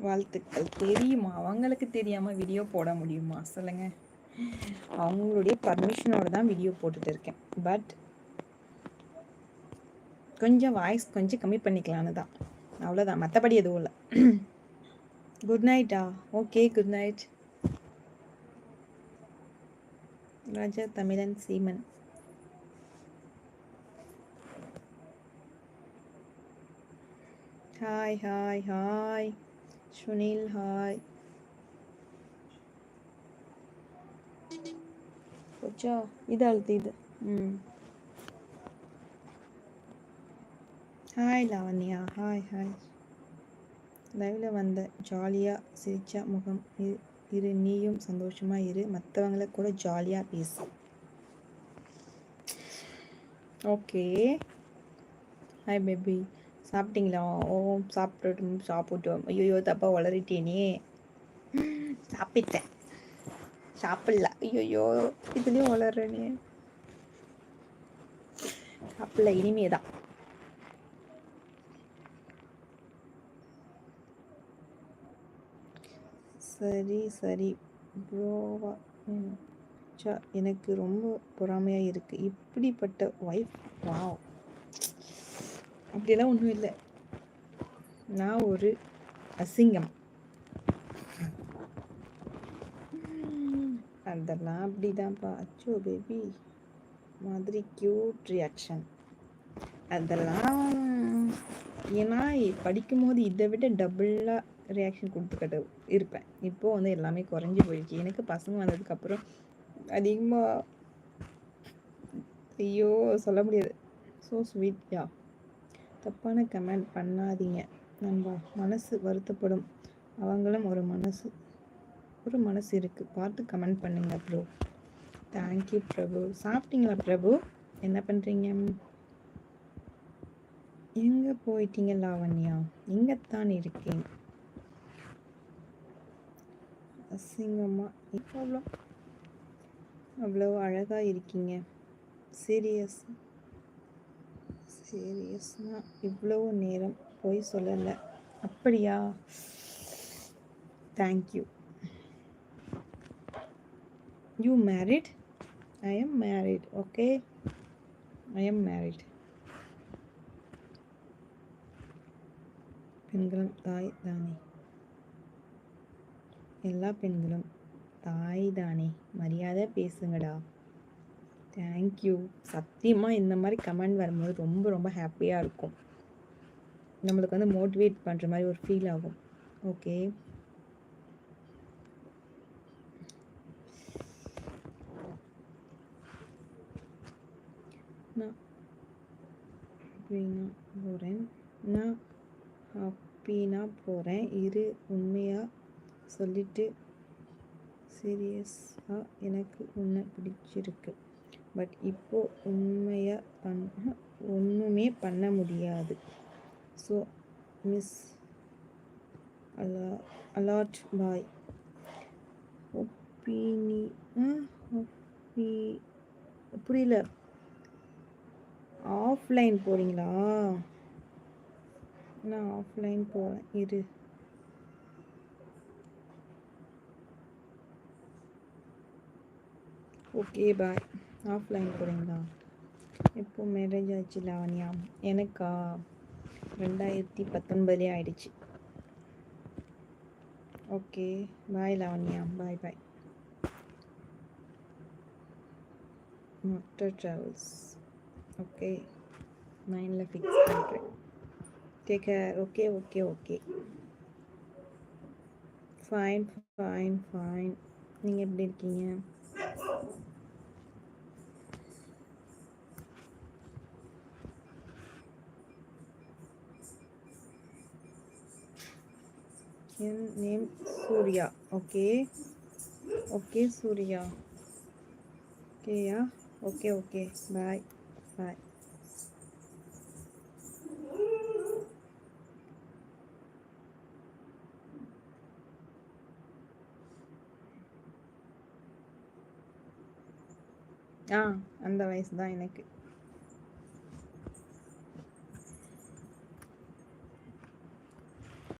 வாழ்த்துக்கள். தெரியுமா? அவங்களுக்கு தெரியாமல் வீடியோ போட முடியுமா சொல்லுங்கள்? அவங்களுடைய பர்மிஷனோட தான் வீடியோ போட்டுட்டு இருக்கேன். பட் கொஞ்சம் வாய்ஸ் கொஞ்சம் கம்மி பண்ணிக்கலான்னு தான், அவ்வளோதான். மற்றபடி எதுவும் இல்லை. குட் நைட்டா? Okay, good night. Raja Tamizhan Seeman. Hi hi hi. Sunil hi. போச்சா? இது அழுத்து இது. ஹாய் லாவண்யா. Hi hi. லைவ்ல வந்த ஜாலியாக சிரிச்சா முகம் இரு, நீயும் சந்தோஷமா இரு, மற்றவங்கள கூட ஜாலியாக பேசு. ஓகே. Hi baby. சாப்பிட்டீங்களா? ஓ, சாப்பிட்டோம். ஐயோ, தப்பா வளரிட்டேனே. சாப்பிட்டேன். சாப்பிடல. ஐயோ, இதுலேயும் வளர்றேனே. சாப்பிடல, இனிமே தான். சரி சரி ப்ரோவா. எனக்கு ரொம்ப பொறாமையாக இருக்குது. இப்படிப்பட்ட ஒய்ஃப். வாவ். அப்படியெல்லாம் ஒன்றும் இல்லை. நான் ஒரு அசிங்கம். அதெல்லாம் அப்படிதான்ப்பா. அச்சோ பேபி மாதிரி க்யூட் ரியாக்ஷன். அதெல்லாம் ஏன்னா படிக்கும்போது இதை விட டபுளாக ரியாக்ஷன் கொடுத்துக்கிட்டு இருப்பேன். இப்போது வந்து எல்லாமே குறைஞ்சி போயிடுச்சு. எனக்கு பசங்க வந்ததுக்கப்புறம் அதிகமாக ஐயோ சொல்ல முடியாது. So sweet. யா, தப்பான கமெண்ட் பண்ணாதீங்க. நம்ம மனசு வருத்தப்படும். அவங்களும் ஒரு மனசு இருக்குது. பார்த்து கமெண்ட் பண்ணுங்க ப்ரோ. தேங்க்யூ பிரபு. சாப்பிட்டீங்களா பிரபு? என்ன பண்ணுறீங்க? எங்கே போயிட்டீங்க லாவண்யா? இங்கத்தான் இருக்கேன். அசிங்கம்மா. இப்போ அவ்வளோ அழகாக இருக்கீங்க. சீரியஸ்னா இவ்வளோ நேரம் போய் சொல்லலை. அப்படியா? Thank you. You married? I am married. Okay, I am married. பெண்களும் தாய் தானே. எல்லா பெண்களும் தாய் தானே. மரியாதை பேசுங்கடா. தேங்க்யூ. சத்தியமாக இந்த மாதிரி கமெண்ட் வரும்போது ரொம்ப ரொம்ப ஹாப்பியாக இருக்கும். நம்மளுக்கு வந்து மோட்டிவேட் பண்ணுற மாதிரி ஒரு ஃபீல் ஆகும். ஓகே. நான் ஹாப்பினா போகிறேன். இரு, உண்மையாக சொல்லிட்டு சீரியஸாக எனக்கு உன்னை பிடிச்சிருக்கு. பட் இப்போ ஒன்றுமே பண்ண முடியாது. ஸோ மிஸ் அலாட் பாய். புரியல. ஆஃப்லைன் போகிறீங்களா? நான் ஆஃப்லைன் போகிறேன். இரு. Okay bye. ஆஃப்லைன் போகிறீங்களா? எப்போ மேரேஜ் ஆச்சு லாவண்யா? எனக்கா 2019 ஆயிடுச்சு. Okay bye Lavanya. Bye bye. மொட்டை ட்ராவல்ஸ். ஓகே, மைண்டில் ஃபிக்ஸ் பண்ணுறேன். Take care. Okay okay okay. Fine fine fine. நீங்கள் எப்படி இருக்கீங்க? என் name Surya. Okay okay Surya. ஓகேயா? Okay okay. Bye bye. அந்த வயசு தான் எனக்கு.